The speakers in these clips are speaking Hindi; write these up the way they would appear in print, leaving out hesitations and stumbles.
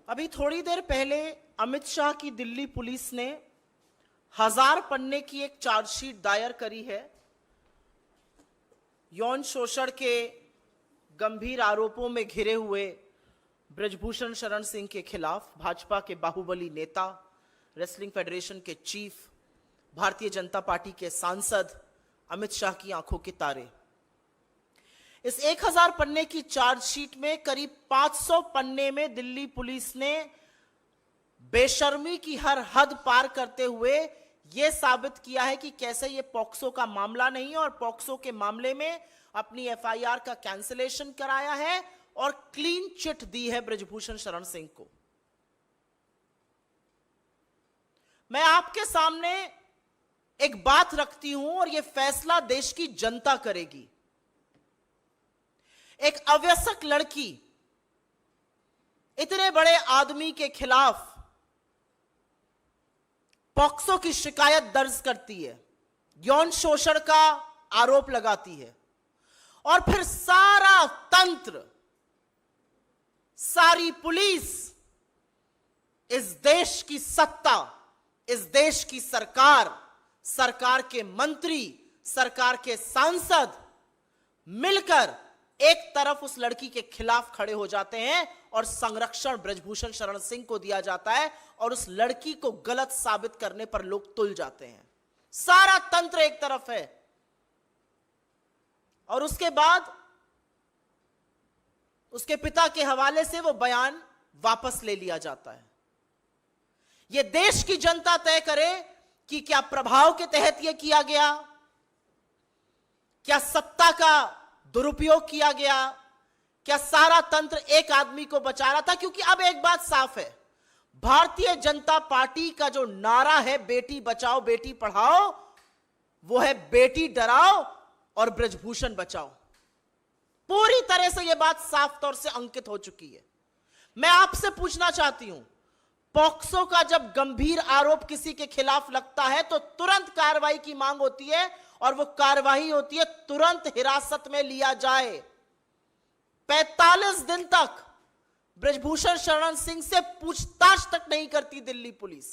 अभी थोड़ी देर पहले अमित शाह की दिल्ली पुलिस ने 1000 पन्ने की एक चार्जशीट दायर करी है यौन शोषण के गंभीर आरोपों में घिरे हुए ब्रजभूषण शरण सिंह के खिलाफ। भाजपा के बाहुबली नेता, रेसलिंग फेडरेशन के चीफ, भारतीय जनता पार्टी के सांसद अमित शाह की आंखों के तारे। इस 1000 पन्ने की चार्जशीट में करीब 500 पन्ने में दिल्ली पुलिस ने बेशर्मी की हर हद पार करते हुए यह साबित किया है कि कैसे यह पॉक्सो का मामला नहीं है और पॉक्सो के मामले में अपनी एफआईआर का कैंसिलेशन कराया है और क्लीन चिट दी है ब्रजभूषण शरण सिंह को। मैं आपके सामने एक बात रखती हूं और यह फैसला देश की जनता करेगी। एक अवयस्क लड़की इतने बड़े आदमी के खिलाफ पॉक्सो की शिकायत दर्ज करती है, यौन शोषण का आरोप लगाती है और फिर सारा तंत्र, सारी पुलिस, इस देश की सत्ता, इस देश की सरकार, सरकार के मंत्री, सरकार के सांसद मिलकर एक तरफ उस लड़की के खिलाफ खड़े हो जाते हैं और संरक्षण ब्रजभूषण शरण सिंह को दिया जाता है और उस लड़की को गलत साबित करने पर लोग तुल जाते हैं। सारा तंत्र एक तरफ है और उसके बाद उसके पिता के हवाले से वो बयान वापस ले लिया जाता है। यह देश की जनता तय करे कि क्या प्रभाव के तहत यह किया गया, क्या सत्ता का दुरुपयोग किया गया, क्या सारा तंत्र एक आदमी को बचा रहा था। क्योंकि अब एक बात साफ है, भारतीय जनता पार्टी का जो नारा है बेटी बचाओ बेटी पढ़ाओ, वो है बेटी डराओ और ब्रजभूषण बचाओ। पूरी तरह से यह बात साफ तौर से अंकित हो चुकी है। मैं आपसे पूछना चाहती हूं, पॉक्सो का जब गंभीर आरोप किसी के खिलाफ लगता है तो तुरंत कार्रवाई की मांग होती है और वो कार्रवाई होती है तुरंत हिरासत में लिया जाए। 45 दिन तक ब्रजभूषण शरण सिंह से पूछताछ तक नहीं करती Delhi police.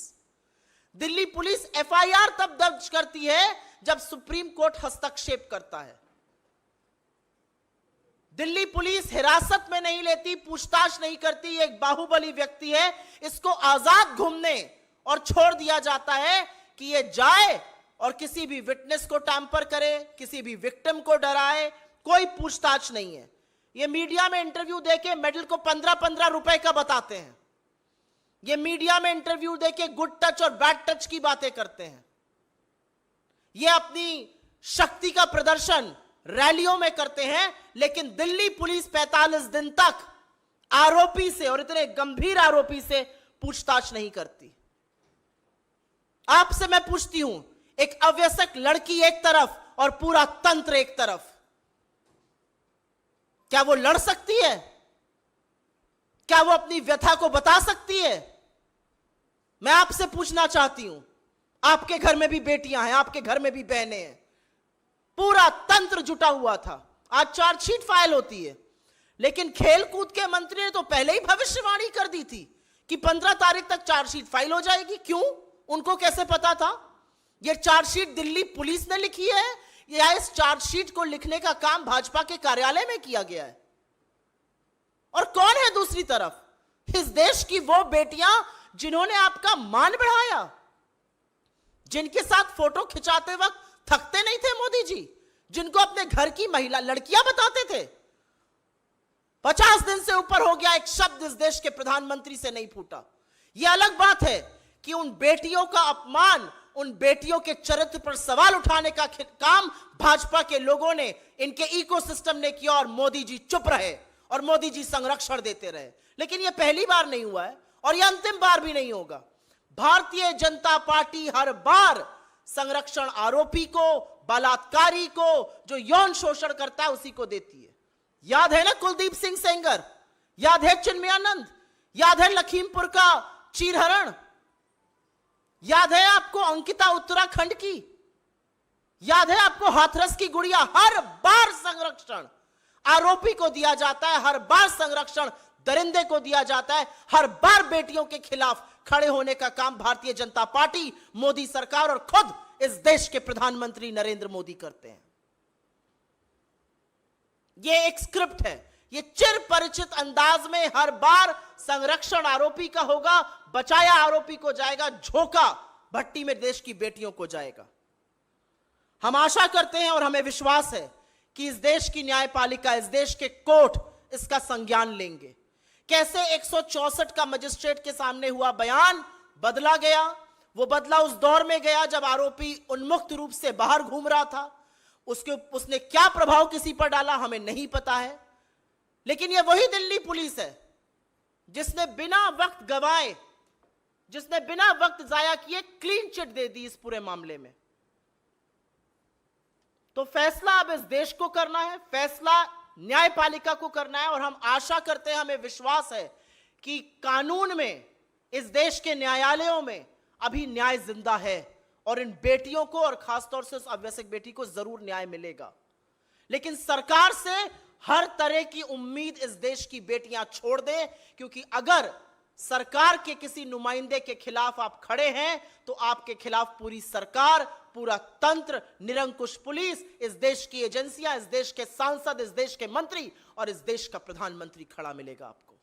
Delhi police FIR तब दर्ज करती है जब सुप्रीम कोर्ट हस्तक्षेप करता है। दिल्ली पुलिस हिरासत में नहीं लेती, पूछताछ नहीं करती। ये एक बाहुबली व्यक्ति है, इसको आजाद घूमने और छोड़ दिया जाता है कि ये जाए और किसी भी विटनेस को टैंपर करे, किसी भी विक्टिम को डराए। कोई पूछताछ नहीं है। ये मीडिया में इंटरव्यू देके मेडल को 15-15 रुपए का बताते हैं। ये मीडिया में इंटरव्यू देके गुड टच और बैड टच की बातें करते हैं। ये अपनी शक्ति का प्रदर्शन रैलियों में करते हैं, लेकिन दिल्ली पुलिस 45 दिन तक आरोपी से, और इतने गंभीर आरोपी से, पूछताछ नहीं करती। आपसे मैं पूछती हूं, एक अवयस्क लड़की एक तरफ और पूरा तंत्र एक तरफ, क्या वो लड़ सकती है? क्या वो अपनी व्यथा को बता सकती है? मैं आपसे पूछना चाहती हूं, आपके घर में भी बेटियां हैं, आपके घर में भी बहनें हैं, पूरा तंत्र जुटा हुआ था। आज चार्जशीट फाइल होती है, लेकिन खेलकूद के मंत्री ने तो पहले ही भविष्यवाणी कर दी थी कि 15 तारीख तक चार्जशीट फाइल हो जाएगी। क्यों? उनको कैसे पता था? यह चार्जशीट दिल्ली पुलिस ने लिखी है या इस चार्जशीट को लिखने का काम भाजपा के कार्यालय में किया गया है? और कौन है दूसरी तरफ? इस देश की वो बेटियां जिन्होंने आपका मान बढ़ाया, जिनके साथ फोटो खिंचाते वक्त थकते नहीं थे मोदी जी, जिनको अपने घर की महिला लड़कियां बताते थे। 50 दिन से ऊपर हो गया, एक शब्द इस देश के प्रधानमंत्री से नहीं फूटा। यह अलग बात है कि उन बेटियों का अपमान, उन बेटियों के चरित्र पर सवाल उठाने का काम भाजपा के लोगों ने, इनके इकोसिस्टम ने किया और मोदी जी चुप रहे और मोदी जी संरक्षण देते रहे। लेकिन यह पहली बार नहीं हुआ है और यह अंतिम बार भी नहीं होगा। भारतीय जनता पार्टी हर बार संरक्षण आरोपी को, बलात्कारी को, जो यौन शोषण करता है उसी को देती है। याद है ना कुलदीप सिंह सेंगर, याद है चिन्मयानंद, याद है लखीमपुर का चीरहरण, याद है आपको अंकिता उत्तराखंड की, याद है आपको हाथरस की गुड़िया। हर बार संरक्षण आरोपी को दिया जाता है, हर बार संरक्षण दरिंदे को दिया जाता है। हर बार बेटियों के खिलाफ खड़े होने का काम भारतीय जनता पार्टी, मोदी सरकार और खुद इस देश के प्रधानमंत्री नरेंद्र मोदी करते हैं। यह एक स्क्रिप्ट है, ये चिर परिचित अंदाज में हर बार संरक्षण आरोपी का होगा, बचाया आरोपी को जाएगा, झोंका भट्टी में देश की बेटियों को जाएगा। हम आशा करते हैं और हमें विश्वास है कि इस देश की न्यायपालिका, इस देश के कोर्ट इसका संज्ञान लेंगे। कैसे 164 का मजिस्ट्रेट के सामने हुआ बयान बदला गया, वो बदला उस दौर में गया जब आरोपी उन्मुक्त रूप से बाहर घूम रहा था। उसने क्या प्रभाव किसी पर डाला हमें नहीं पता है, लेकिन यह वही दिल्ली पुलिस है जिसने बिना वक्त गवाए, जिसने बिना वक्त जाया किए क्लीन चिट दे दी इस पूरे मामले में। तो फैसला अब इस देश को करना है, फैसला न्यायपालिका को करना है और हम आशा करते हैं, हमें विश्वास है कि कानून में, इस देश के न्यायालयों में अभी न्याय जिंदा है और इन बेटियों को और खासतौर से उस अवैसक बेटी को जरूर न्याय मिलेगा। लेकिन सरकार से हर तरह की उम्मीद इस देश की बेटियां छोड़ दें, क्योंकि अगर सरकार के किसी नुमाइंदे के खिलाफ आप खड़े हैं तो आपके खिलाफ पूरी सरकार, पूरा तंत्र, निरंकुश पुलिस, इस देश की एजेंसियां, इस देश के सांसद, इस देश के मंत्री और इस देश का प्रधानमंत्री खड़ा मिलेगा आपको।